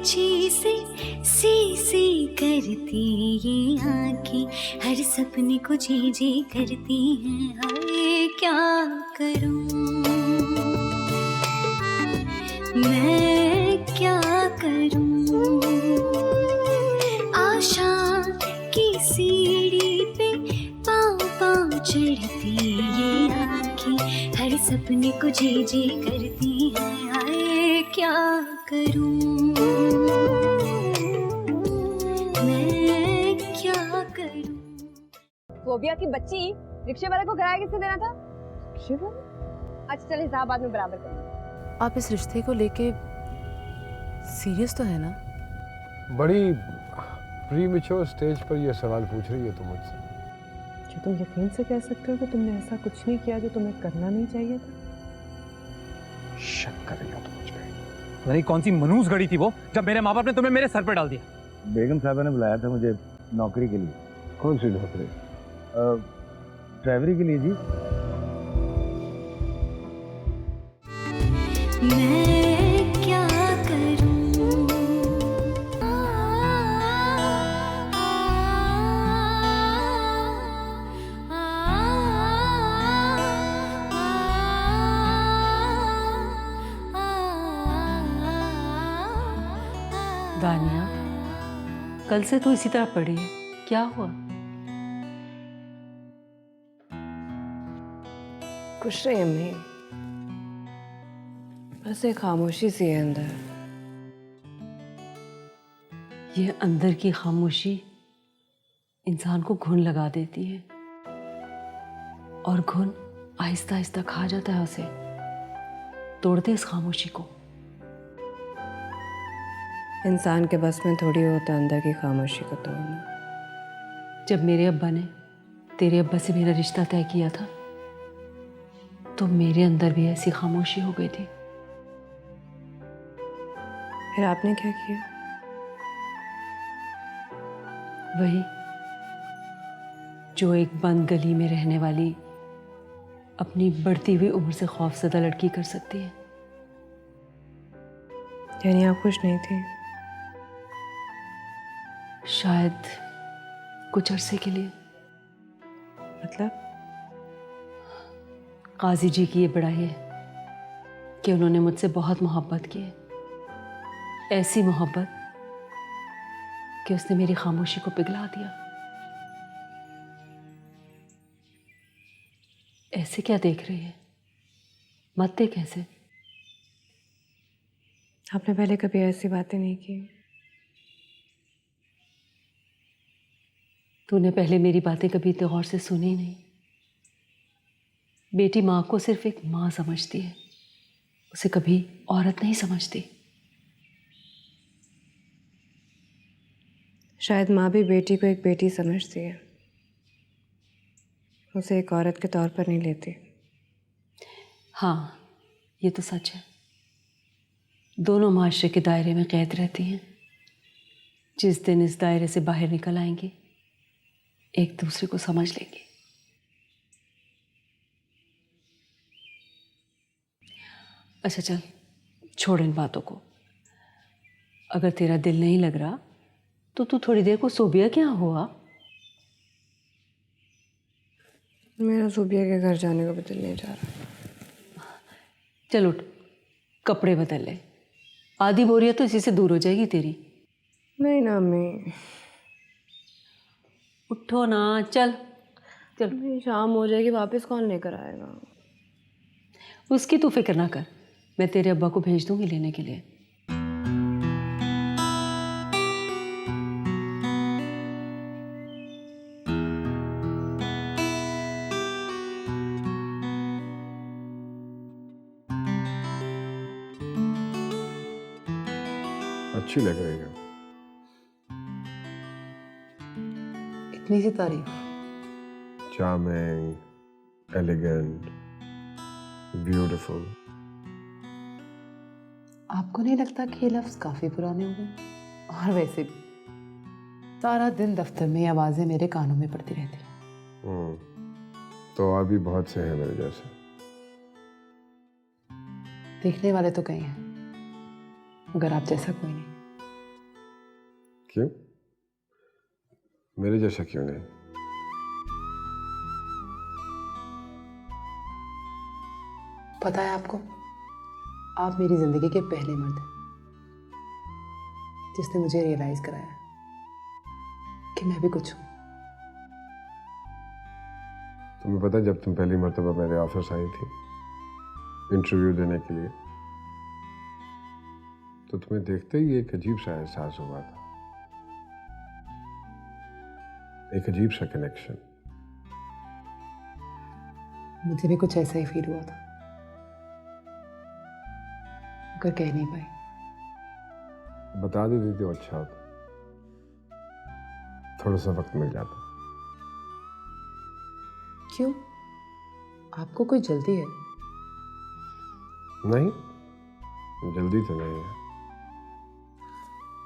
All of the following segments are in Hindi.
ऊंची से सी सी करती ये आंखें, हर सपने को जी जी करती हैं। हाय क्या करूं मैं, क्या करूं। आशा की सीढ़ी पे पाँव पाँव चढ़ती ये आंखें, हर सपने को जी जी करती हैं। हाय क्या करूं मैं, क्या करूं। फोबिया की बच्ची, रिक्शे वाले को किराया किसने देना था? रिक्शे वाले? अच्छा चल हिसाब बाद में बराबर करेंगे। आप इस रिश्ते को लेके सीरियस तो है ना? बड़ी प्रीमेच्योर स्टेज पर यह सवाल पूछ रही है तुम मुझसे। क्या तुम यकीन से कह सकते हो कि तुमने ऐसा कुछ नहीं किया जो तुम्हें करना नहीं चाहिए था? शक कर रही हो तुम मुझ पे? पता नहीं कौन सी मनूस घड़ी थी वो, जब मेरे माँ बाप ने तुम्हें मेरे सर पर डाल दिया। बेगम साहबा ने बुलाया था मुझे नौकरी के लिए। कौन सी नौकरी? ड्राइवरी के लिए जी। मैं क्या करूं दानिया, कल से तू इसी तरह पड़ी है, क्या हुआ? कुछ नहीं अम्मी, बस एक खामोशी सी है अंदर। ये अंदर की खामोशी इंसान को घुन लगा देती है, और घुन आहिस्ता आहिस्ता खा जाता है उसे। तोड़ दे इस खामोशी को। इंसान के बस में थोड़ी होता अंदर की खामोशी को तोड़ना। जब मेरे अब्बा ने तेरे अब्बा से मेरा रिश्ता तय किया था, तो मेरे अंदर भी ऐसी खामोशी हो गई थी। फिर आपने क्या किया? वही जो एक बंद गली में रहने वाली अपनी बढ़ती हुई उम्र से खौफजदा लड़की कर सकती है। यानी आप खुश नहीं थी? शायद कुछ अरसे के लिए। मतलब? काजी जी की ये बड़ाई है कि उन्होंने मुझसे बहुत मोहब्बत की है, ऐसी मोहब्बत कि उसने मेरी खामोशी को पिघला दिया। ऐसे क्या देख रही है? मत देख ऐसे। आपने पहले कभी ऐसी बातें नहीं की। तूने पहले मेरी बातें कभी इतने गौर से सुनी नहीं। बेटी माँ को सिर्फ एक माँ समझती है, उसे कभी औरत नहीं समझती। शायद माँ भी बेटी को एक बेटी समझती है, उसे एक औरत के तौर पर नहीं लेती। हाँ, ये तो सच है। दोनों माशरे के दायरे में कैद रहती हैं। जिस दिन इस दायरे से बाहर निकल आएंगी, एक दूसरे को समझ लेंगे। अच्छा चल, छोड़ इन बातों को। अगर तेरा दिल नहीं लग रहा तो तू थोड़ी देर को सोबिया क्या हुआ? मेरा सूबिया के घर जाने को भी दिल नहीं जा रहा। चल उठ, कपड़े बदल ले। आधी बोरियत तो इसी से दूर हो जाएगी तेरी। नहीं ना अम्मी, उठो ना, चल चल। नहीं, शाम हो जाएगी, वापस कौन लेकर आएगा? उसकी तू फिक्र ना कर, मैं तेरे अब्बा को भेज दूंगी लेने के लिए। अच्छी लग रही है। इतनी सी तारीफ? Charming, elegant, beautiful. आपको नहीं लगता कि ये लफ्ज़ काफ़ी पुराने हो गए? और वैसे भी सारा दिन दफ्तर में ये आवाज़ें मेरे कानों में पड़ती रहती हैं। तो और भी बहुत से हैं मेरे जैसे। देखने वाले तो कई हैं, मगर आप जैसा कोई नहीं। क्यों? मेरे जैसा क्यों नहीं? पता है आपको, आप मेरी जिंदगी के पहले मर्द हैं जिसने मुझे रियलाइज कराया कि मैं भी कुछ हूं। तुम्हें पता है जब तुम पहली मर्तबा मेरे ऑफिस आई थी इंटरव्यू देने के लिए, तो तुम्हें देखते ही एक अजीब सा एहसास हुआ था, एक अजीब सा कनेक्शन। मुझे भी कुछ ऐसा ही फील हुआ था, मगर कह नहीं पाई। बता देती तो अच्छा होता, थोड़ा सा वक्त मिल जाता। क्यों, आपको कोई जल्दी है? नहीं, जल्दी तो नहीं है।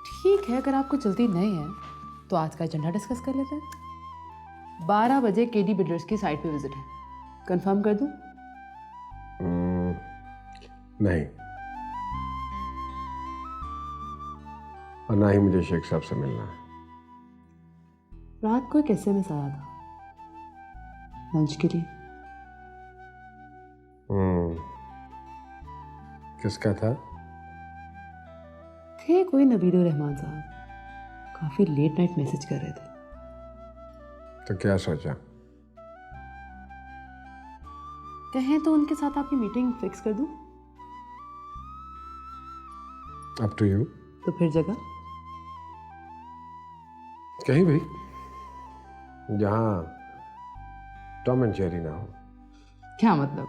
ठीक है, अगर आपको जल्दी नहीं है तो आज का एजेंडा डिस्कस कर लेते हैं। 12 बजे केडी बिल्डर्स की साइट पे विजिट है, कंफर्म कर दूं? नहीं, और ना ही मुझे शेख साहब से मिलना है। रात को एक SMS आया था लंच के लिए। किसका था? थे कोई नवीदुर रहमान साहब, काफी लेट नाइट मैसेज कर रहे थे। तो क्या सोचा? कहें तो उनके साथ आपकी मीटिंग फिक्स कर दूं? Up to you. तो फिर जगह कहीं भी जहां टॉम एंड जेरी ना हो। क्या मतलब?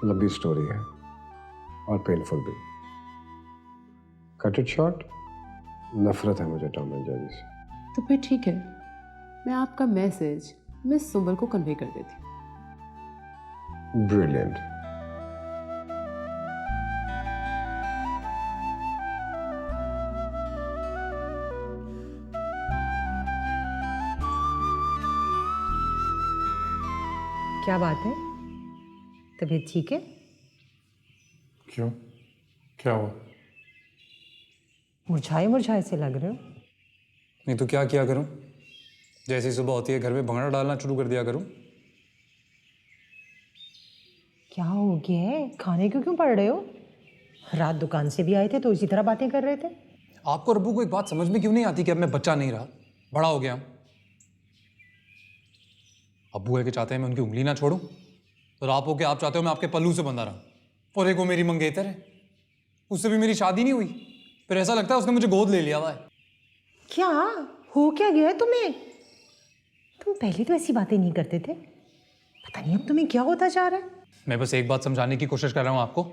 लंबी स्टोरी है और पेनफुल भी। कट इट शॉर्ट, नफरत है मुझे टॉम एंड जेरी से। तो फिर ठीक है, मैं आपका मैसेज मिस सुंबल को कन्वे कर देती हूँ। ब्रिलियंट। क्या बात है, तबीयत ठीक है? क्यों, क्या हुआ? मुरझाए मुरझाए से लग रहे हो। नहीं तो क्या किया करूं? जैसी सुबह होती है घर में भंगड़ा डालना शुरू कर दिया करूं। क्या हो गया है, खाने क्यों पड़ रहे हो? रात दुकान से भी आए थे तो इसी तरह बातें कर रहे थे। आपको रब्बू को एक बात समझ में क्यों नहीं आती कि अब मैं बच्चा नहीं रहा, बड़ा हो गया हूं। अब्बू है कि चाहते हैं मैं उनकी उंगली ना छोड़ूं, और आप हो के आप चाहते हो मैं आपके पल्लू से बंधा रहा। और एक वो मेरी मंगेतर है, उससे भी मेरी शादी नहीं हुई, फिर ऐसा लगता है उसने मुझे गोद ले लिया हुआ है। क्या हो क्या गया है तुम्हें? तुम पहले तो ऐसी बातें नहीं करते थे, पता नहीं अब तुम्हें क्या होता जा रहा है। मैं बस एक बात समझाने की कोशिश कर रहा हूं आपको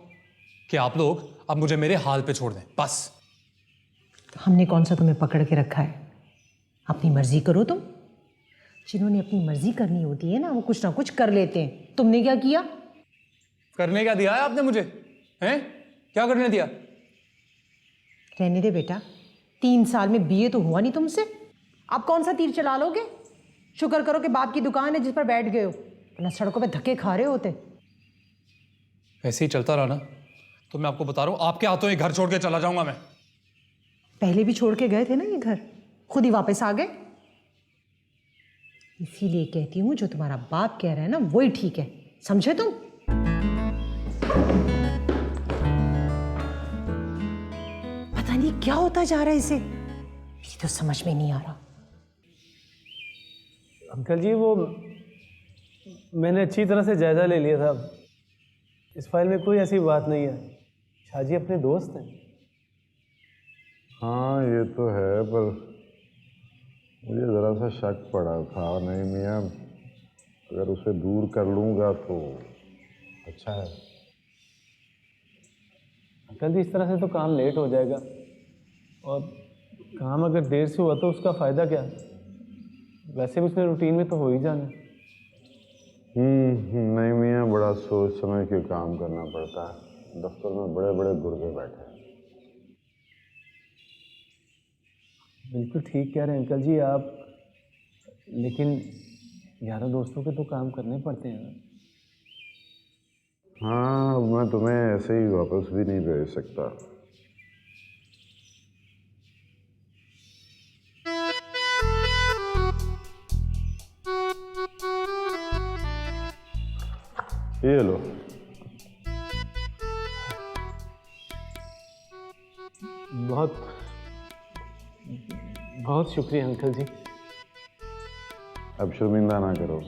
कि आप लोग अब मुझे मेरे हाल पे छोड़ दें, बस। हमने कौन सा तुम्हें पकड़ के रखा है? अपनी मर्जी करो तुम। जिन्होंने अपनी मर्जी करनी होती है ना, वो कुछ ना कुछ कर लेते हैं। तुमने क्या किया? करने क्या दिया है आपने मुझे? हैं? क्या करने दिया? रहने दे बेटा, 3 साल में BA तो हुआ नहीं तुमसे, आप कौन सा तीर चला लोगे? शुक्र करो कि बाप की दुकान है जिस पर बैठ गए हो, वरना सड़कों पे धक्के खा रहे होते। ऐसे ही चलता रहा ना तो मैं आपको बता रहा हूं आपके हाथों ये घर छोड़ के चला जाऊंगा मैं। पहले भी छोड़ के गए थे ना ये घर, खुद ही वापस आ गए। इसीलिए कहती हूँ जो तुम्हारा बाप कह रहा है ना वही ठीक है, समझे तुम? पता नहीं क्या होता जा रहा है इसे, मुझे तो समझ में नहीं आ रहा। अंकल जी, वो मैंने अच्छी तरह से जायजा ले लिया था, इस फाइल में कोई ऐसी बात नहीं है। शाहजी अपने दोस्त हैं। हाँ ये तो है, पर मुझे ज़रा सा शक पड़ा था। नहीं मियाँ, अगर उसे दूर कर लूँगा तो अच्छा है। अंकल जी, इस तरह से तो काम लेट हो जाएगा, और काम अगर देर से हुआ तो उसका फ़ायदा क्या? वैसे भी उसने रूटीन में तो हो ही जाना। नहीं मियाँ, बड़ा सोच समझ के काम करना पड़ता है। दफ्तर में बड़े बड़े गुर्गे बैठे हैं। बिल्कुल ठीक कह रहे हैं अंकल जी आप, लेकिन यारों दोस्तों के तो काम करने पड़ते हैं। हाँ, मैं तुम्हें ऐसे ही वापस भी नहीं भेज सकता। ये लो। बहुत बहुत शुक्रिया अंकल जी। अब शर्मिंदा ना करो।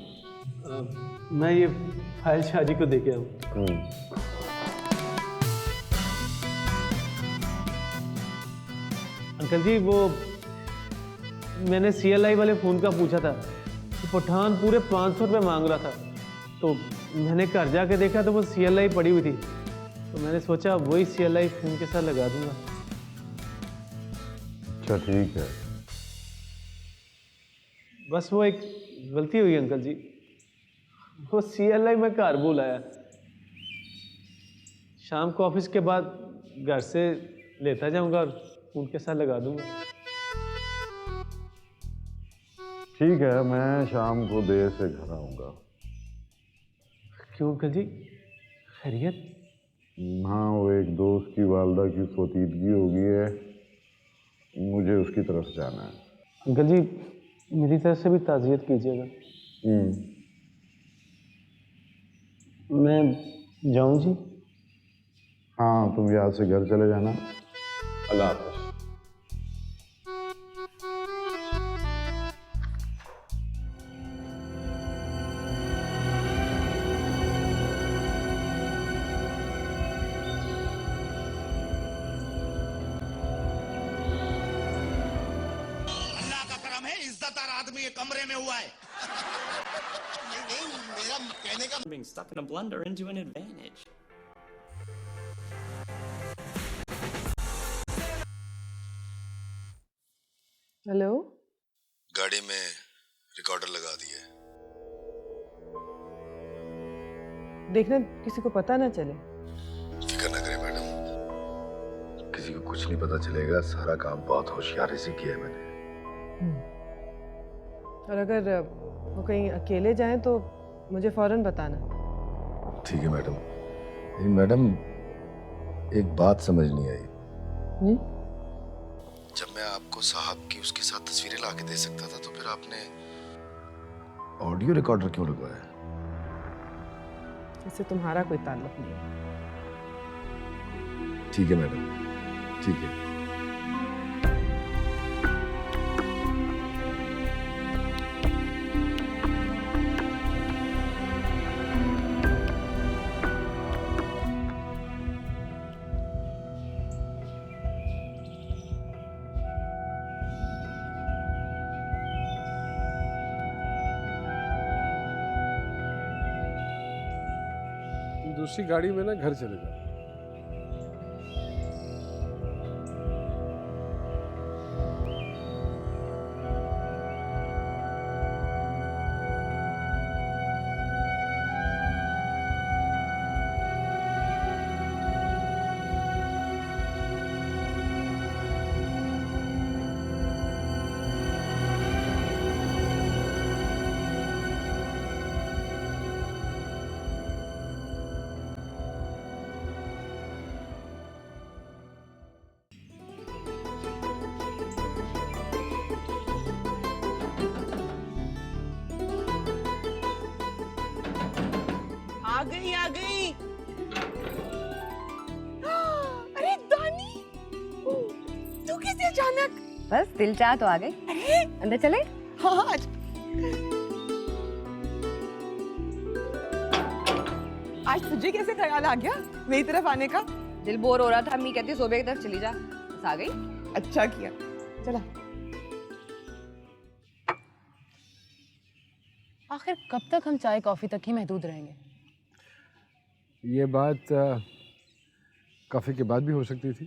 मैं ये फाइल शादी को देके आऊँ। अंकल जी वो मैंने CLI वाले फ़ोन का पूछा था तो पठान पूरे 500 रुपये मांग रहा था, तो मैंने घर जाके देखा तो वो CLI पड़ी हुई थी, तो मैंने सोचा वही CLI फ़ोन के साथ लगा दूंगा। अच्छा ठीक है। बस वो एक गलती हुई अंकल जी, वो CLI मैं घर भूल आया। शाम को ऑफिस के बाद घर से लेता जाऊंगा और उनके साथ लगा दूंगा। ठीक है, मैं शाम को देर से घर आऊँगा। क्यों अंकल जी, खैरियत? हाँ, वो एक दोस्त की वालदा की फौतीदगी हो गई है, मुझे उसकी तरफ जाना है। अंकल जी मेरी तरफ से भी ताज़ियत कीजिएगा। मैं जाऊं जी? हाँ, तुम यहाँ से घर चले जाना। अल्लाह हाफ़िज़। अल्लाह का करम है, इज्जतदार आदमी ये कमरे में हुआ है। नहीं, मेरा कहने का being stuck in a blender into an advantage. Hello, गाड़ी में रिकॉर्डर लगा दिए। देखना किसी को पता ना चले। फिक्र न करें मैडम, किसी को कुछ नहीं पता चलेगा। सारा काम बहुत होशियारी से किया है मैंने। और अगर वो कहीं अकेले जाएं तो मुझे फौरन बताना। ठीक है मैडम। लेकिन मैडम एक बात समझ नहीं आई। जब मैं आपको साहब की उसके साथ तस्वीरें लाके दे सकता था, तो फिर आपने ऑडियो रिकॉर्डर क्यों लगवाया? इससे तुम्हारा कोई ताल्लुक नहीं है। ठीक है मैडम, ठीक है। दूसरी गाड़ी में ना घर चले जाओ। आ गई। अरे दानी, तू कैसे अचानक? बस दिल चाह तो आ गई। अरे अंदर चले? हाँ। आज तुझे कैसे ख्याल आ गया मेरी तरफ आने का? दिल बोर हो रहा था, अम्मी कहती सोबे की तरफ चली जा। बस आ गई। अच्छा किया, चला। आखिर कब तक हम चाय कॉफ़ी तक ही महदूद रहेंगे? ये बात काफ़ी के बाद भी हो सकती थी।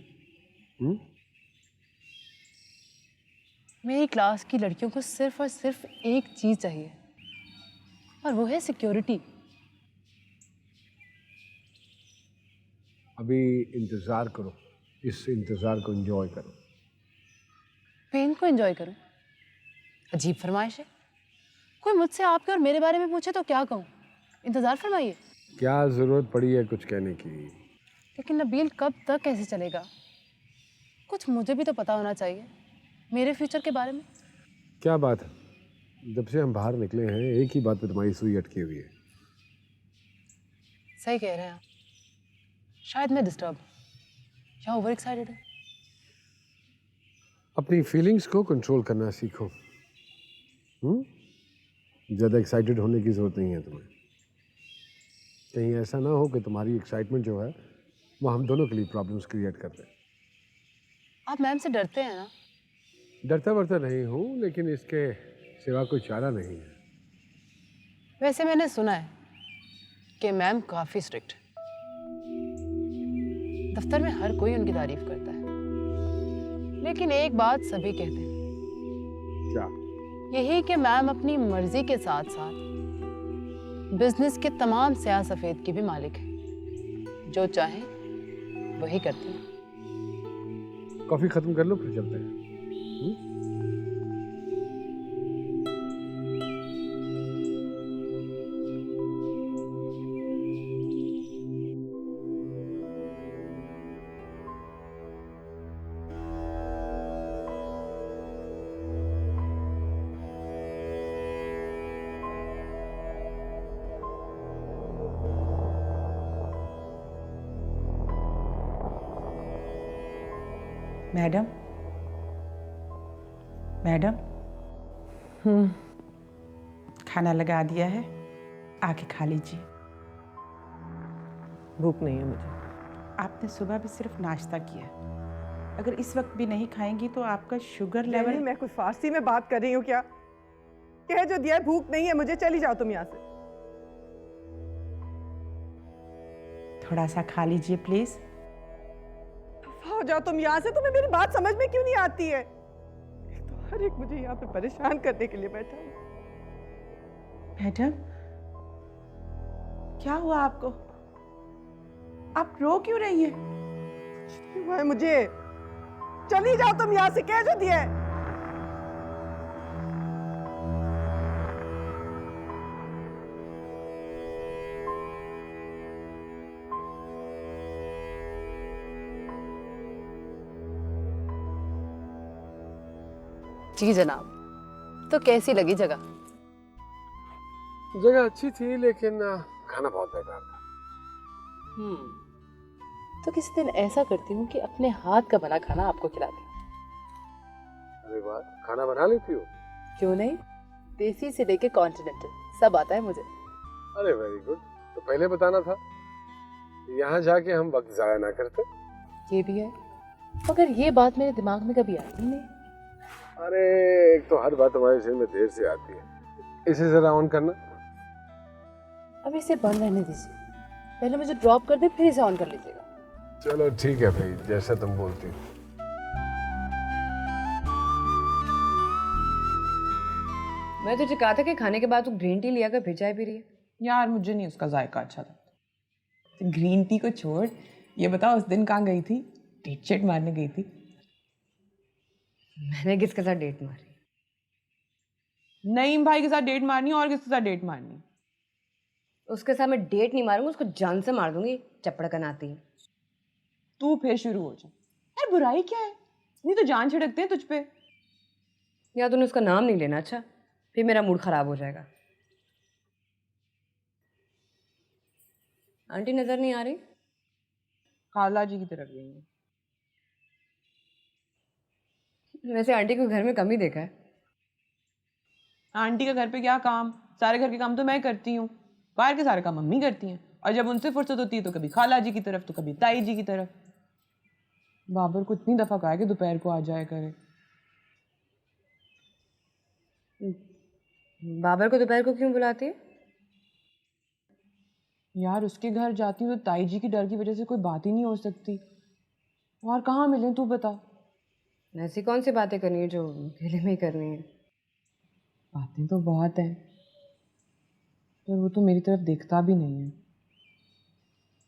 मेरी क्लास की लड़कियों को सिर्फ और सिर्फ एक चीज़ चाहिए, और वो है सिक्योरिटी। अभी इंतज़ार करो, इस इंतज़ार को एंजॉय करो। पेन को एंजॉय करूं? अजीब फरमाइश है। कोई मुझसे आपके और मेरे बारे में पूछे तो क्या कहूँ? इंतज़ार फरमाइए। क्या ज़रूरत पड़ी है कुछ कहने की? लेकिन नबील कब तक कैसे चलेगा? कुछ मुझे भी तो पता होना चाहिए मेरे फ्यूचर के बारे में। क्या बात है, जब से हम बाहर निकले हैं एक ही बात पे तुम्हारी सुई अटकी हुई है। सही कह रहे हैं आप। शायद मैं डिस्टर्ब या ओवर एक्साइटेड हूँ। अपनी फीलिंग्स को कंट्रोल करना सीखो। ज़्यादा एक्साइटेड होने की ज़रूरत नहीं है तुम्हें। कहीं ऐसा ना हो कि तुम्हारी एक्साइटमेंट जो है वो हम दोनों के लिए प्रॉब्लम्स क्रिएट कर दे। आप मैम से डरते हैं ना? डरता वरता नहीं हूँ, लेकिन इसके सिवा कोई चारा नहीं है। वैसे मैंने सुना है कि मैम काफ़ी स्ट्रिक्ट। दफ्तर में हर कोई उनकी तारीफ करता है, लेकिन एक बात सभी कहते हैं। क्या? यही कि मैम अपनी मर्जी के साथ साथ बिजनेस के तमाम स्याह सफ़ेद की भी मालिक है। जो चाहे वही करती है। कॉफ़ी ख़त्म कर लो फिर चलते हैं। मैडम, मैडम, खाना लगा दिया है, आके खा लीजिए। भूख नहीं है मुझे। आपने सुबह भी सिर्फ नाश्ता किया। अगर इस वक्त भी नहीं खाएंगी तो आपका शुगर लेवल। मैं कुछ फारसी में बात कर रही हूँ क्या? कह जो दिया है, भूख नहीं है मुझे, चली जाओ तुम यहाँ से। थोड़ा सा खा लीजिए प्लीज। हो जाओ तुम यहाँ से। तुम्हें मेरी बात समझ में क्यों नहीं आती है? एक तो हर एक मुझे यहाँ पे परेशान करने के लिए बैठा है। मैडम, क्या हुआ आपको? आप रो क्यों रही है? हुआ है मुझे। चली जाओ तुम यहाँ से, कह जो दिया है। जी जनाब। तो कैसी लगी जगह? जगह अच्छी थी, लेकिन खाना बहुत बेकार था। तो किसी दिन ऐसा करती हूँ कि अपने हाथ का बना खाना आपको खिलाती हूँ। अरे वाह, खाना बना लेती हो? क्यों नहीं, देसी से लेके कॉन्टिनेंटल सब आता है मुझे। अरे वेरी गुड। तो पहले बताना था, यहाँ जाके हम वक्त जाया ना करते। ये भी है, मगर ये बात मेरे दिमाग में कभी आई ही नहीं। अरे एक तो हर बात हमारे सिर में देर से आती है। इसे जरा ऑन करना। अब इसे बंद रहने दीजिए, पहले मुझे ड्रॉप कर दे फिर इसे ऑन कर लीजिएगा। चलो ठीक है भाई, जैसा तुम बोलती हो। मैं तुझे कहा था कि खाने के बाद तू ग्रीन टी लिया कर, फिर चाय पी रही है। यार मुझे नहीं उसका जायका अच्छा लगता। ग्रीन टी को छोड़, ये बता उस दिन कहाँ गई थी? डेट शेट मारने गई थी? मैंने किसके साथ डेट मारी? नईम भाई के साथ डेट मारनी और किसके साथ डेट मारनी? उसके साथ मैं डेट नहीं मारूंगी, उसको जान से मार दूंगी। चपड़कन आती है। तू फिर शुरू हो जा। यार बुराई क्या है? नहीं तो जान छिड़कते हैं तुझ पे। या तूने उसका नाम नहीं लेना, अच्छा फिर मेरा मूड खराब हो जाएगा। आंटी नजर नहीं आ रही? खाला जी की तरफ गई है। वैसे आंटी को घर में कम ही देखा है। आंटी का घर पे क्या काम? सारे घर के काम तो मैं करती हूँ, बाहर के सारे काम मम्मी करती हैं। और जब उनसे फुर्सत होती है तो कभी खाला जी की तरफ तो कभी ताई जी की तरफ। बाबर को इतनी दफा कहा है कि दोपहर को आ जाया करे। बाबर को दोपहर को क्यों बुलाती है? यार उसके घर जाती हूँ तो ताई जी की डर की वजह से कोई बात ही नहीं हो सकती। और कहाँ मिले तू बता। ऐसी कौन सी बातें करनी है जो अकेले में ही करनी है? बातें तो बहुत हैं, पर वो तो मेरी तरफ देखता भी नहीं है।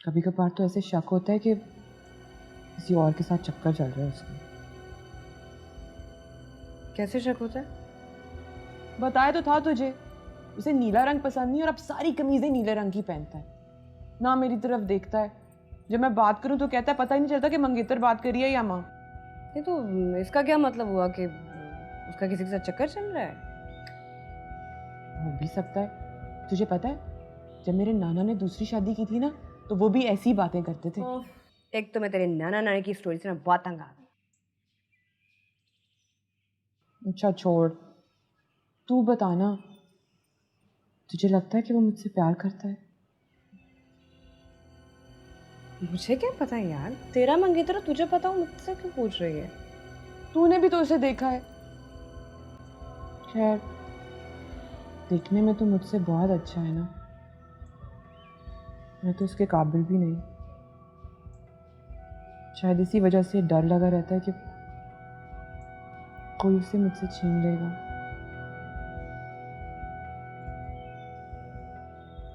कभी कभार तो ऐसे शक होता है कि किसी और के साथ चक्कर चल रहा है उसका। कैसे शक होता है? बताया तो था तुझे, उसे नीला रंग पसंद नहीं और अब सारी कमीजें नीले रंग की पहनता है। ना मेरी तरफ देखता है, जब मैं बात करूं तो कहता है पता ही नहीं चलता कि मंगेतर बात करी है या माँ। नहीं तो इसका क्या मतलब हुआ कि उसका किसी के साथ चक्कर चल रहा है? हो भी सकता है। तुझे पता है जब मेरे नाना ने दूसरी शादी की थी ना, तो वो भी ऐसी बातें करते थे। एक तो मैं तेरे नाना नानी की स्टोरी से ना बहुत तंग आ गई। अच्छा छोड़, तू बताना, तुझे लगता है कि वो मुझसे प्यार करता है? मुझे क्या पता है यार, तेरा मंगेतर तुझे पता हो, मुझसे क्यों पूछ रही है? तूने भी तो उसे देखा है। खैर, देखने में तो मुझसे बहुत अच्छा है ना, मैं तो उसके काबिल भी नहीं। शायद इसी वजह से डर लगा रहता है कि कोई उसे मुझसे छीन लेगा।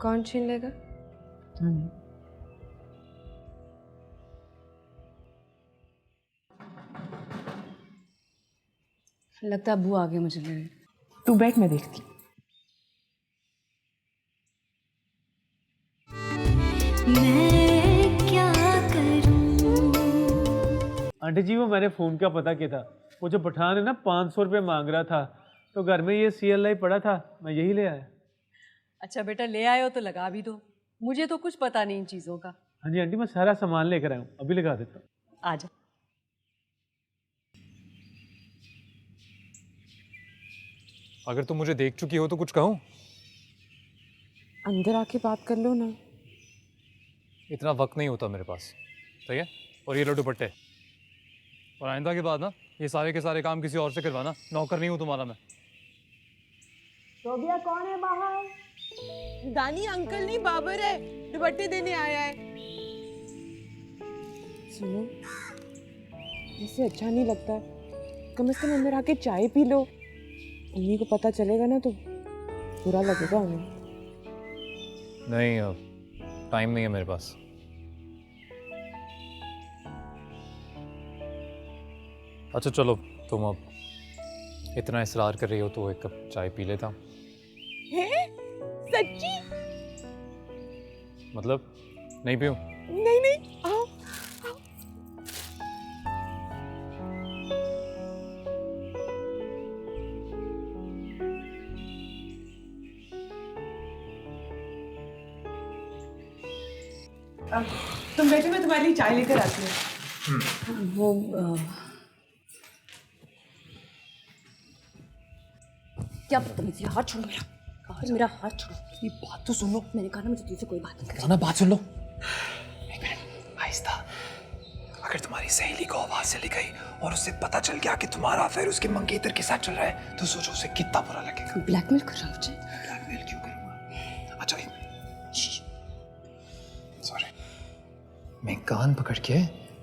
कौन छीन लेगा? पता नहीं। लगता है अब्बू आ गए मुझे लेने। तू बैठ, मैं देखती। मैं क्या करूं? आंटी जी वो मैंने फ़ोन का पता किया था, वो जो पठान है ना 500 रुपये मांग रहा था, तो घर में ये CLI पड़ा था, मैं यही ले आया। अच्छा बेटा, ले आए हो तो लगा भी दो, मुझे तो कुछ पता नहीं इन चीज़ों का। हाँ जी आंटी, मैं सारा सामान लेकर आया हूँ, अभी लगा देता हूँ। आ जा। अगर तुम मुझे देख चुकी हो तो कुछ कहूँ? अंदर आके बात कर लो ना। इतना वक्त नहीं होता मेरे पास, ठीक है? और ये लो दुपट्टे, और आइंदा के बाद ना ये सारे के सारे काम किसी और से करवाना, नौकर नहीं हूँ तुम्हारा मैं। शोभिया कौन है बाहर? दानी अंकल नहीं, बाबर है, दुपट्टे देने आया है। सुनो, ऐसे अच्छा नहीं लगता, कम से कम अंदर आके चाय पी लो। उन्हीं को पता चलेगा ना तो बुरा लगेगा उन्हें। नहीं, टाइम नहीं है मेरे पास। अच्छा चलो, तुम अब इतना इसरार कर रही हो तो एक कप चाय पी लेता हूँ। सच्ची? मतलब नहीं पीऊँ? नहीं नहीं, आओ। तुम बैठो, मैं तुम्हारे लिए चाय लेकर आती हूँ। वो क्या बदतमीजी, हाथ छोड़ो मेरा। मेरा हाथ छोड़ो। ये बात तो सुन लो। मैंने कहा ना मुझे तुझसे कोई बात नहीं करनी। ना बात सुन लो। एक मिनट, आहिस्ता। अगर तुम्हारी सहेली को आवाज चली गई और उसे पता चल गया कि तुम्हारा अफेयर उसके मंगेतर के साथ चल रहा है तो सोचो उसे कितना बुरा लगेगा। ब्लैकमेल कर रहा मुझे। ब्लैकमेल क्यों करूंगा? अच्छा सॉरी, मैं कान पकड़ के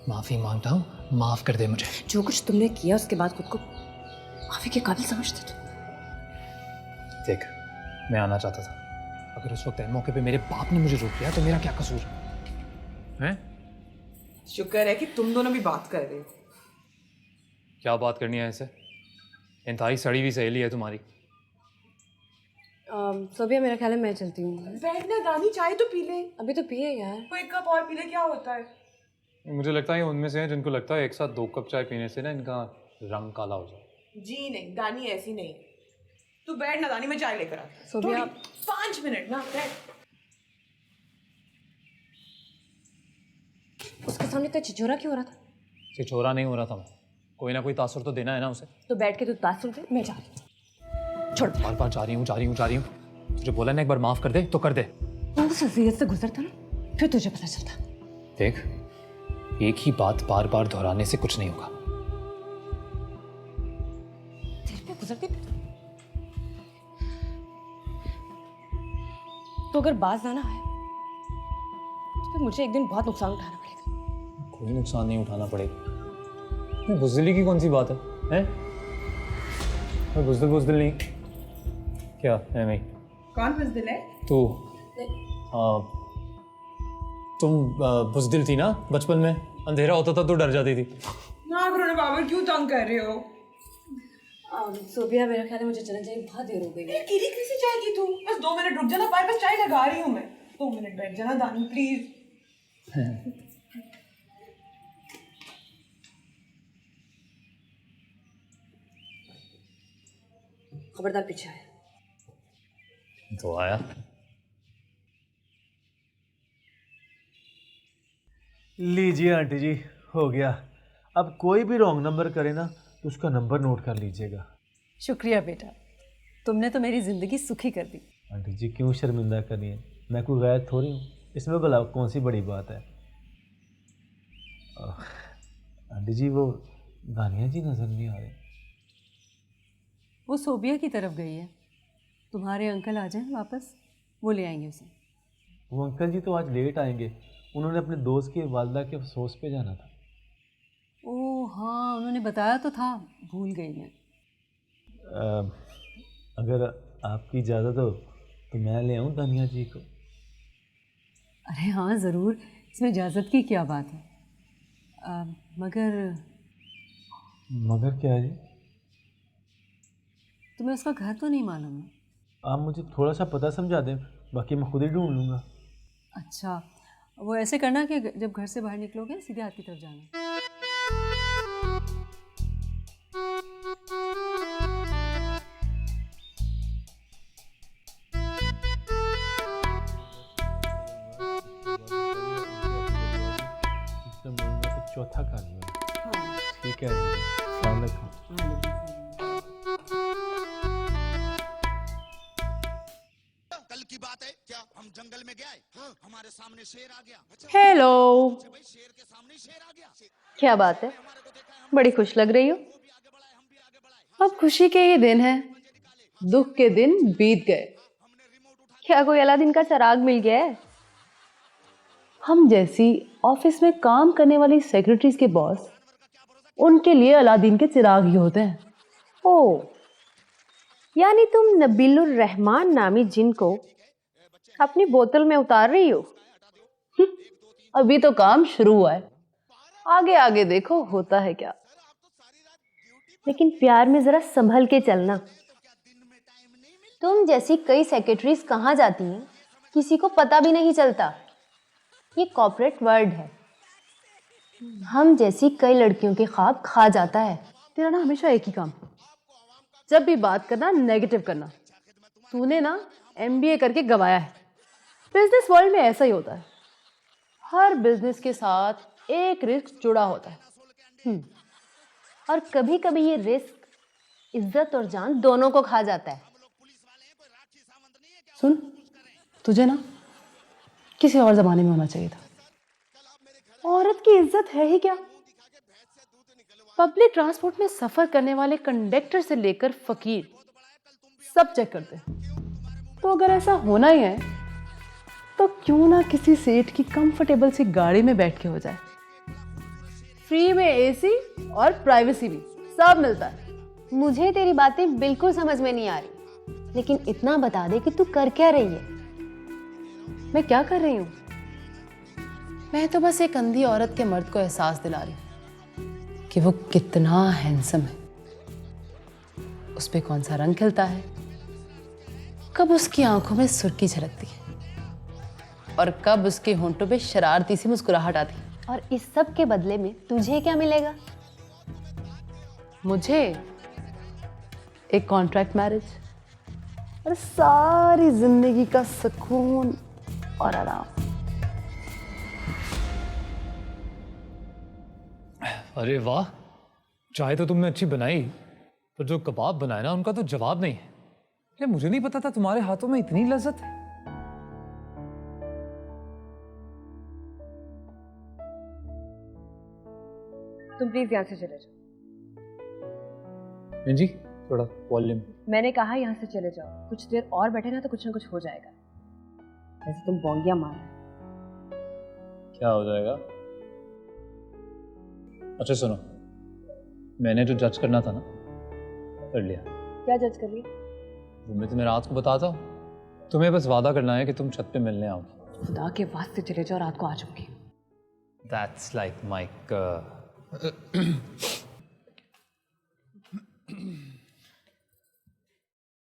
माफी मांगता हूँ, माफ कर दे मुझे। जो कुछ तुमने किया उसके बाद खुद को माफी के काबिल समझते तुम? देख, मैं आना चाहता था, अगर उस वक्त मौके पे मेरे बाप ने मुझे रोक लिया तो मेरा क्या कसूर है? शुक्र है कि तुम दोनों भी बात कर रहे हो। क्या बात करनी है ऐसे? इंतहाई सड़ी हुई सहेली है तुम्हारी। सोभिया मेरा ख्याल है मैं चलती हूँ। बैठना दानी, चाय तो पी ले। अभी तो पिए यार। कोई कप और पी ले, क्या होता है? मुझे लगता है ये उनमें से है जिनको लगता है एक साथ 2 कप चाय पीने से ना इनका रंग काला हो जाए। जी नहीं, दानी ऐसी नहीं। तू बैठ ना दानी, मैं चाय लेकर आती हूँ। सोभिया 5 मिनट ना बैठ। उसके सामने तो छिछोरा क्यों हो रहा था? छिछोरा नहीं हो रहा था मैं, कोई ना कोई तासुर तो देना है ना उसे। तो बैठ के तू तासुर दे, मैं जा रही हूँ। छोड़। बार बार जा रही हूँ। तुझे बोला ना एक बार माफ कर दे तो कर दे। तू उस असलियत से गुजरता ना, फिर तुझे पता चलता। देख, एक ही बात बार बार दोहराने से कुछ नहीं होगा। तेरे पे गुजरती तो अगर बाज आना है तो फिर मुझे एक दिन बहुत नुकसान उठाना पड़ेगा। कोई नुकसान नहीं उठाना पड़ेगा। बुज़दिली की कौन सी बात है? मैं बुज़दिल नहीं। क्या है? नहीं। कौन बुज़दिल है? तू। तुम बुज़दिल थी ना बचपन में, अंधेरा होता था तो डर जाती थी। ना करो ना बाबर, क्यों तंग कर रहे हो? सोभिया मेरा ख्याल है मुझे चलना चाहिए, बहुत देर हो गई है। गिरी कैसे जाएगी तू? बस 2 मिनट रुक जाना, पाए बस चाय लगा रही हूँ मैं। 2 मिनट बैठ जाना दानी प्लीज। खबरदार पीछे आया। तो आया। लीजिए आंटी जी, हो गया। अब कोई भी रॉन्ग नंबर करे ना तो उसका नंबर नोट कर लीजिएगा। शुक्रिया बेटा, तुमने तो मेरी ज़िंदगी सुखी कर दी। आंटी जी क्यों शर्मिंदा करिए, मैं कोई गैर थोड़ी हूँ, इसमें भला कौन सी बड़ी बात है। आंटी जी वो दानिया जी नज़र नहीं आ रहे। वो सोबिया की तरफ गई है, तुम्हारे अंकल आ जाएं वापस, वो ले आएंगे उसे। वो अंकल जी तो आज लेट आएंगे, उन्होंने अपने दोस्त की वालदा के अफसोस पे जाना था। ओह हाँ, उन्होंने बताया तो था, भूल गई मैं। अगर आपकी इजाज़त हो तो मैं ले आऊँ दानिया जी को। अरे हाँ ज़रूर, इसमें इजाज़त की क्या बात है। मगर क्या है जी? तुम्हें उसका घर तो नहीं मालूम है? आप मुझे थोड़ा सा पता समझा दें, बाकी मैं खुद ही ढूंढ लूँगा। अच्छा, वो ऐसे करना कि जब घर से बाहर निकलोगे सीधे हाथ की तरफ जाना। चौथा कर लो। ठीक है ख्याल रखो। कल की बात है क्या, हम जंगल में गए, हाँ, हमारे सामने शेर आ गया। हेलो, शेर के सामने शेर आ गया। क्या बात है, बड़ी खुश लग रही हो। अब खुशी के ये दिन है, दुख के दिन बीत गए। क्या कोई अलादीन का चिराग मिल गया है? हम जैसी ऑफिस में काम करने वाली सेक्रेटरीज के बॉस, उनके लिए अलादीन के चिराग ही होते हैं। ओ, यानी तुम नबीलुर रहमान नामी जिन को अपनी बोतल में उतार रही हो। अभी तो काम शुरू हुआ है, आगे आगे देखो होता है क्या। लेकिन प्यार में जरा संभल के चलना। तुम जैसी कई सेक्रेटरीज कहाँ जाती हैं, किसी को पता भी नहीं चलता। ये कॉर्पोरेट वर्ल्ड है, हम जैसी कई लड़कियों के ख्वाब खा जाता है। तेरा ना हमेशा एक ही काम, जब भी बात करना नेगेटिव करना। तूने ना MBA करके गवाया है। बिजनेस वर्ल्ड में ऐसा ही होता है, हर बिजनेस के साथ एक रिस्क जुड़ा होता है। और कभी कभी ये रिस्क इज्जत और जान दोनों को खा जाता है। सुन, तुझे ना किसी और जमाने में होना चाहिए था। औरत की इज्जत है ही क्या। पब्लिक ट्रांसपोर्ट में सफर करने वाले कंडक्टर से लेकर फकीर सब चेक करते हैं। तो अगर ऐसा होना ही है तो क्यों ना किसी सेठ की कंफर्टेबल सी गाड़ी में बैठ के हो जाए। फ्री में AC और प्राइवेसी भी सब मिलता है। मुझे तेरी बातें बिल्कुल समझ में नहीं आ रही, लेकिन इतना बता दे कि तू कर क्या रही है। मैं क्या कर रही हूँ? मैं तो बस एक अंधी औरत के मर्द को एहसास दिला रही हूँ कि वो कितना हैंडसम है, उस पे कौन सा रंग खिलता है, कब उसकी आंखों में सुर्खी झलकती है और कब उसके होंठों पे शरारती सी मुस्कुराहट आती है। और इस सब के बदले में तुझे क्या मिलेगा? मुझे एक कॉन्ट्रैक्ट मैरिज और सारी जिंदगी का सुकून और आराम। अरे वाह, चाय तो तुमने अच्छी बनाई, पर जो कबाब बनाए ना उनका तो जवाब नहीं है। ये मुझे नहीं पता था तुम्हारे हाथों में इतनी लज्जत है। तुम प्लीज यहाँ से चले जाओ। जी थोड़ा वॉल्यूम। मैंने कहा यहाँ से चले जाओ, कुछ देर और बैठे ना तो कुछ ना कुछ हो जाएगा। जैसे तुम बोंगिया मार रहे हो। क्या हो जाएगा? अच्छा सुनो, मैंने जो जज करना था ना कर लिया। क्या जज कर लिया? वो मैं तुम्हें रात को बताता हूँ, तुम्हें बस वादा करना है कि तुम छत पे मिलने आओगे। खुदा के वास्ते चले जाओ, रात को आ जाऊंगी। That's like my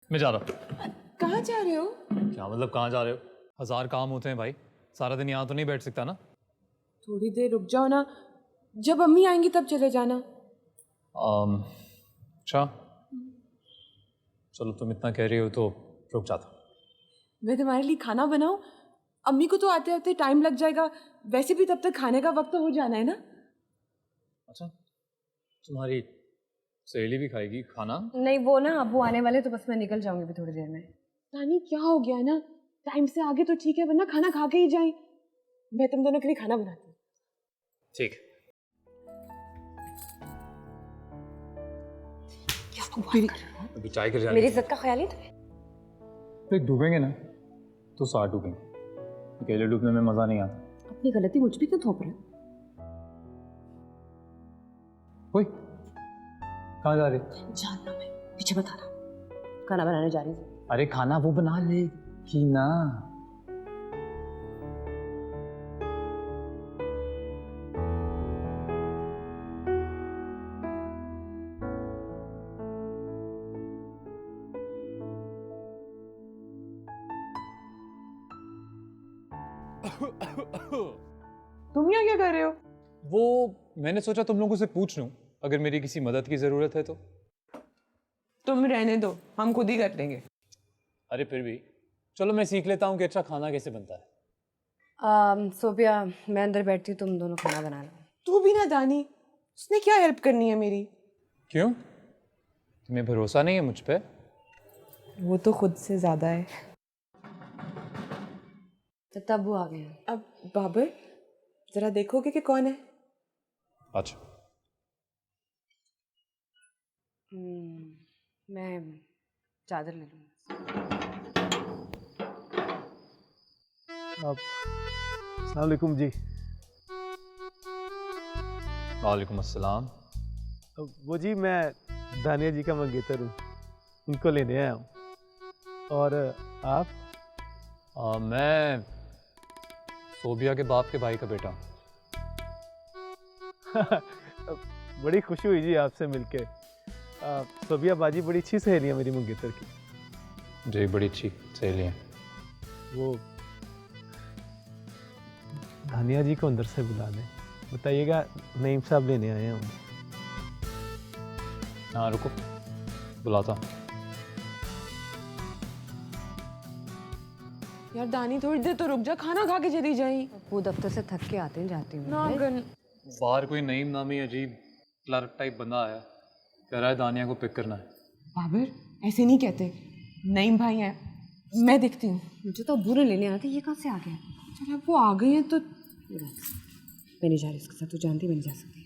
मैं जा रहा हूँ। कहाँ जा रहे हो? क्या मतलब कहाँ जा रहे हो? 1000 काम होते हैं भाई, सारा दिन यहाँ तो नहीं बैठ सकता ना। थोड़ी देर रुक जाओ ना, जब अम्मी आएंगी तब चले जाना। अच्छा चलो, तुम इतना कह रही हो तो रुक जाता। मैं तुम्हारे लिए खाना बनाऊं? अम्मी को तो आते आते टाइम लग जाएगा, वैसे भी तब तक खाने का वक्त तो हो जाना है ना। अच्छा, तुम्हारी सहेली भी खाएगी खाना? नहीं, वो ना अबू आने वाले, तो बस मैं निकल जाऊंगी भी थोड़ी देर में। रानी क्या हो गया है ना, टाइम से आगे तो ठीक है, वरना खाना खा के ही जाए। मैं तुम दोनों के लिए खाना बनाती हूँ। ठीक। अभी चाय कर जाएगी। मेरी इज्जत का ख्याल ही तो है। तो डूबेंगे ना तो साथ डूबेंगे, अकेले डूबने में मजा नहीं आता। अपनी गलती मुझ पे क्यों थोप रहे हो? कोई कहाँ जा रही? जानना मैं, पीछे बता रहा, खाना बनाने जा रही हूँ। अरे खाना वो बना लेगी ना। तुम यहाँ क्या कर रहे हो? वो मैंने सोचा तुम लोगों से पूछ लूं, अगर मेरी किसी मदद की जरूरत है तो। तुम रहने दो, हम खुद ही कर लेंगे। अरे फिर भी चलो, मैं सीख लेता हूँ कि अच्छा खाना कैसे बनता है। सोफिया, मैं अंदर बैठती हूँ, तुम दोनों खाना बना लो। तू भी ना दानी, उसने क्या हेल्प करनी है मेरी? क्यों, तुम्हें भरोसा नहीं है मुझ पे? वो तो खुद से ज्यादा है। तो तब वो आ गए। अब बाबर जरा देखोगे कि कौन है? अच्छा। मैं चादर ले लूँगी। अस्सलाम वालेकुम जी। वालेकुम अस्सलाम। वो जी, मैं दानिया जी का मंगेतर हूँ, उनको लेने आया हूँ। और आप? मैं सोबिया के बाप के भाई का बेटा। बड़ी खुशी हुई जी आपसे मिलके। सोबिया बाजी बड़ी अच्छी सहेली है मेरी मंगेतर की। जी, बड़ी अच्छी सहेली है। वो दानिया जी को अंदर से बुला दें, बताइएगा नईम साहब लेने आए हैं हम। हाँ रुको, बुलाता हूँ। यार दानी, थोड़ी देर तो रुक जा, खाना खा के चली जाई। वो दफ्तर से थक के आते हैं, जाती हूँ। ना गन बाहर कोई नईम नामी अजीब क्लर्क टाइप बंदा आया, कह रहा है दानिया को पिक करना है। बाबर ऐसे नहीं कहते, नईम भाई हैं, मैं देखती हूँ। मुझे तो अबू ने लेने आते, ये कहाँ से आ गए? चल अब वो आ गए हैं तो मैं नहीं जा रही उसके साथ, तू जानती मैं नहीं जा सकती।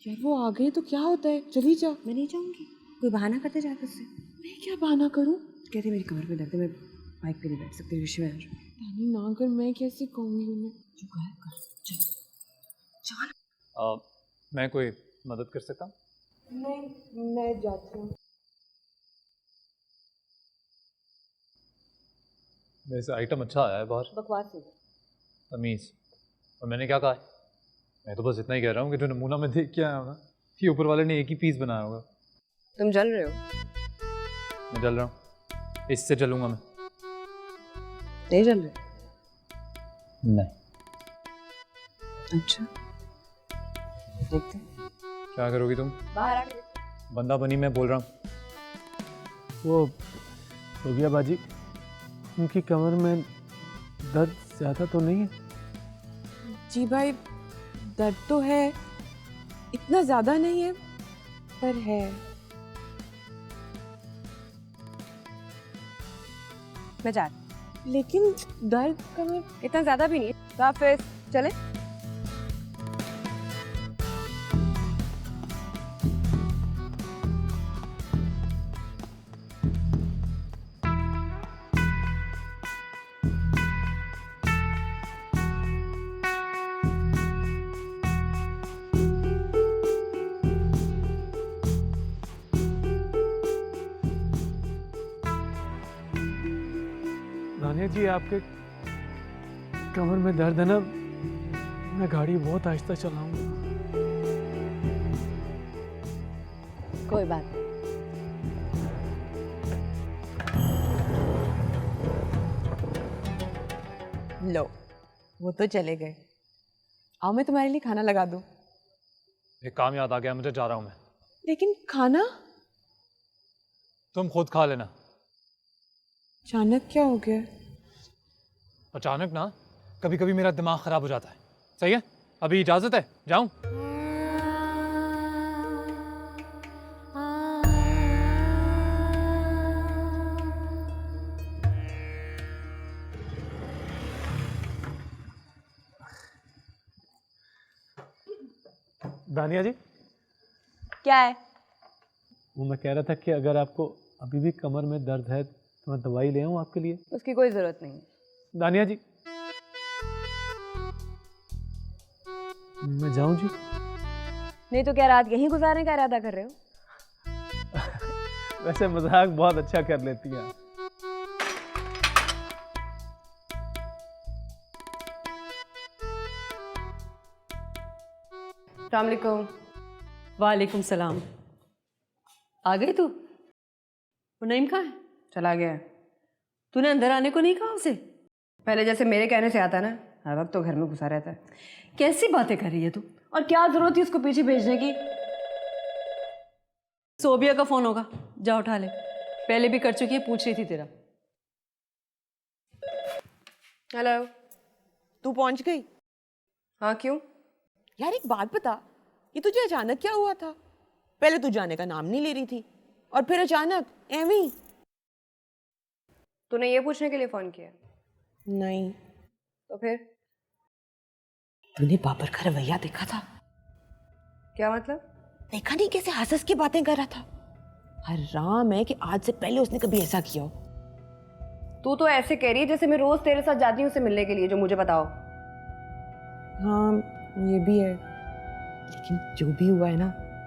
यार वो आ गए तो क्या होता है, चली जा। मैं नहीं जाऊँगी, कोई बहाना करते जाके उससे। मैं क्या बहाना करूँ? कहते मेरी कमर में दर्द है, मैं बाइक पे नहीं बैठ सकती, विषय में आ जाऊँ। दानी ना कर, मैं कैसे कहूँगी उन्हें? चुप कर, चल चल। मैं कोई मदद कर सकता हूँ? नहीं, मैं जाती हूँ। वैसे आइटम अच्छा आया है बाहर। बकवास है। तमीज़। और मैंने क्या कहा है? मैं तो बस इतना ही कह रहा हूँ कि जो नमूना मैं देख के आया हूँ ना, कि ऊपर वाले ने एक ही पीस बनाया होगा। तुम जल रहे हो? मैं जल रहा हूँ, इससे जलूंगा मैं। नहीं जल रहे? नहीं। अच्छा, देखते हैं। क्या करोगी तुम? बाहर आके बंदा बनी मैं बोल रहा हूँ। वो सोबिया बाजी, उनकी कमर में दर्द ज़्यादा तो नहीं है? जी भाई, दर्द तो है, इतना ज्यादा नहीं है, पर है। मैं जा रही। लेकिन दर्द कमर इतना ज्यादा भी नहीं है। तो फिर चले? दानिया जी, आपके कमर में दर्द है ना, मैं गाड़ी बहुत आहिस्ता चलाऊंगा। कोई बात नहीं। लो, वो तो चले गए। आओ मैं तुम्हारे लिए खाना लगा दूं। एक काम याद आ गया मुझे, जा रहा हूँ मैं। लेकिन खाना तुम खुद खा लेना। अचानक क्या हो गया? अचानक ना, कभी कभी मेरा दिमाग खराब हो जाता है। सही है, अभी इजाजत है, जाऊं? दानिया जी, क्या है? वो मैं कह रहा था कि अगर आपको अभी भी कमर में दर्द है तो मैं दवाई ले आऊँ आपके लिए? उसकी कोई जरूरत नहीं। दानिया जी, मैं जाऊं जी? नहीं तो क्या रात यहीं गुजारने का इरादा कर रहे हो? वैसे मजाक बहुत अच्छा कर लेती हैं। अस्सलाम वालेकुम। वालेकुम सलाम। आ गई तू? वो नईम कहाँ है? चला गया। तूने अंदर आने को नहीं कहा उसे? पहले जैसे मेरे कहने से आता ना, हर वक्त तो घर में घुसा रहता है। कैसी बातें कर रही है तू? और क्या जरूरत थी उसको पीछे भेजने की? सोबिया का फोन होगा, जा उठा ले। पहले भी कर चुकी है, पूछ रही थी तेरा। हेलो। तू पहुंच गई? हाँ, क्यों? यार एक बात बता, ये तुझे अचानक क्या हुआ था? पहले तू जाने का नाम नहीं ले रही थी और फिर अचानक एवी। तूने ये पूछने के लिए फोन किया? नहीं। तो फिर? तूने बाबर का रवैया देखा था? क्या मतलब? देखा नहीं कैसे हंस के बातें कर रहा था? हराम है कि आज से पहले उसने कभी ऐसा किया हो। तू तो ऐसे कह रही है जैसे मैं रोज तेरे साथ जाती हूँ उसे मिलने के लिए, जो मुझे बताओ। हाँ ये भी है, लेकिन जो भी हुआ है ना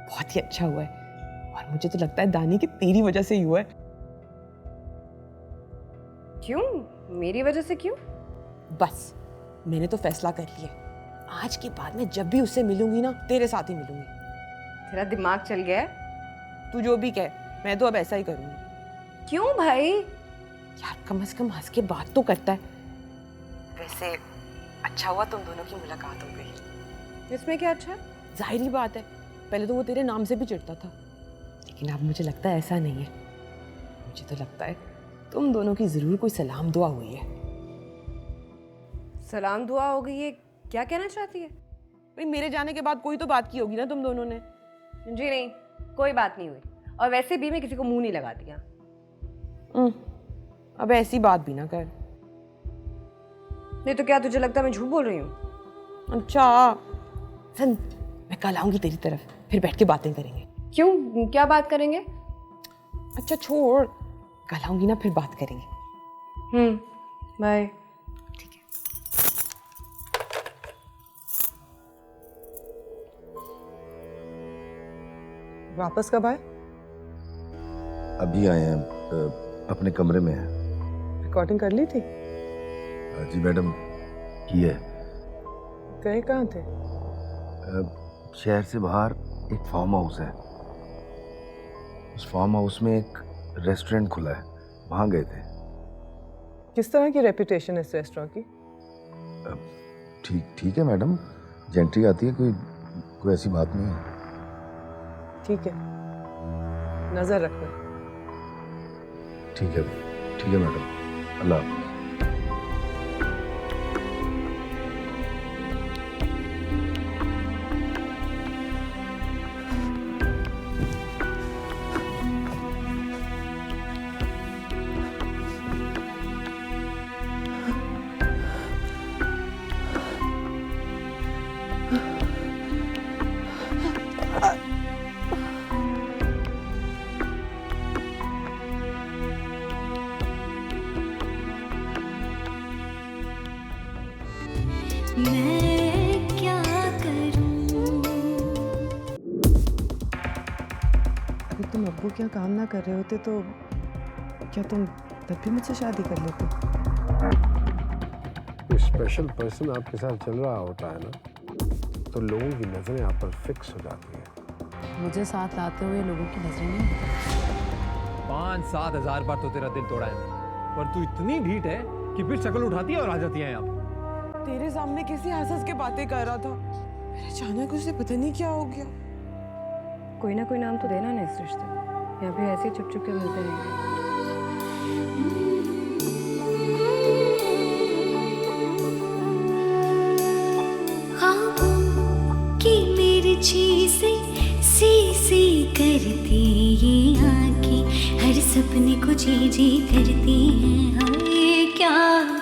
बहुत ही अच्छा हुआ है और मुझे तो लगता है दानी कि तेरी वजह से ही हुआ है। क्यों? मेरी वजह से क्यों? बस मैंने तो फैसला कर लिया, आज के बाद मैं जब भी उससे मिलूंगी ना तेरे साथ ही मिलूंगी। तेरा दिमाग चल गया है? तू जो भी कह, मैं तो अब ऐसा ही करूंगी। क्यों भाई? यार कम से कम हंस के बात तो करता है। वैसे अच्छा हुआ तुम दोनों की मुलाकात हो गई। इसमें क्या अच्छा? जाहिर ही बात है, पहले तो वो तेरे नाम से भी चिढ़ता था, लेकिन अब मुझे लगता है ऐसा नहीं है। मुझे तो लगता है तुम दोनों की जरूर कोई सलाम दुआ हुई है। सलाम दुआ हो गई है? क्या कहना चाहती है? भाई मेरे जाने के बाद कोई तो बात की होगी ना तुम दोनों ने। जी नहीं, कोई बात नहीं हुई। और वैसे भी मैं किसी को मुंह नहीं लगा दिया। अब ऐसी बात भी ना कर। नहीं तो क्या तुझे लगता है मैं झूठ बोल रही हूँ? अच्छा सुन, मैं कल आऊंगी तेरी तरफ, फिर बैठ के बातें करेंगे। क्यों? क्या बात करेंगे? अच्छा छोड़, कल आऊंगी ना फिर बात करेंगे। बाय। वापस कब आए? अभी आए हैं, अपने कमरे में हैं। रिकॉर्डिंग कर ली थी? जी मैडम, की है। गए कहाँ थे? शहर से बाहर एक फार्म हाउस है, उस फार्म हाउस में एक रेस्टोरेंट खुला है, वहाँ गए थे। किस तरह की रेपुटेशन है इस रेस्टोरेंट की? ठीक है मैडम, जेंट्री आती है, कोई ऐसी बात नहीं है। ठीक है, नजर रखना। ठीक है मैडम, अल्लाह हाफ़िज़। मैं क्या करूं? अगर तुम अब्बू क्या काम ना कर रहे होते तो क्या तुम तब भी मुझसे शादी कर लेते? कोई स्पेशल पर्सन आपके साथ चल रहा होता है ना, तो लोगों की नजरें आप पर फिक्स हो जाती हैं। मुझे साथ लाते हुए लोगों की नजरें नहीं। 5-7 हज़ार बार तो तेरा दिल तोड़ा है, पर तू इतनी ढीठ है कि फिर शक्ल उठाती है और आ जाती है यहाँ। तेरे सामने किसी हंस के बातें कर रहा था, फिर अचानक उसे पता नहीं क्या हो गया। कोई ना कोई नाम तो देना ना इस रिश्ते में, या फिर ऐसे ही चुप चुप के मिलते रहेंगे। ऊंची से सी करती ये आंखें, हर सपने को जी जी करती हैं। हाय क्या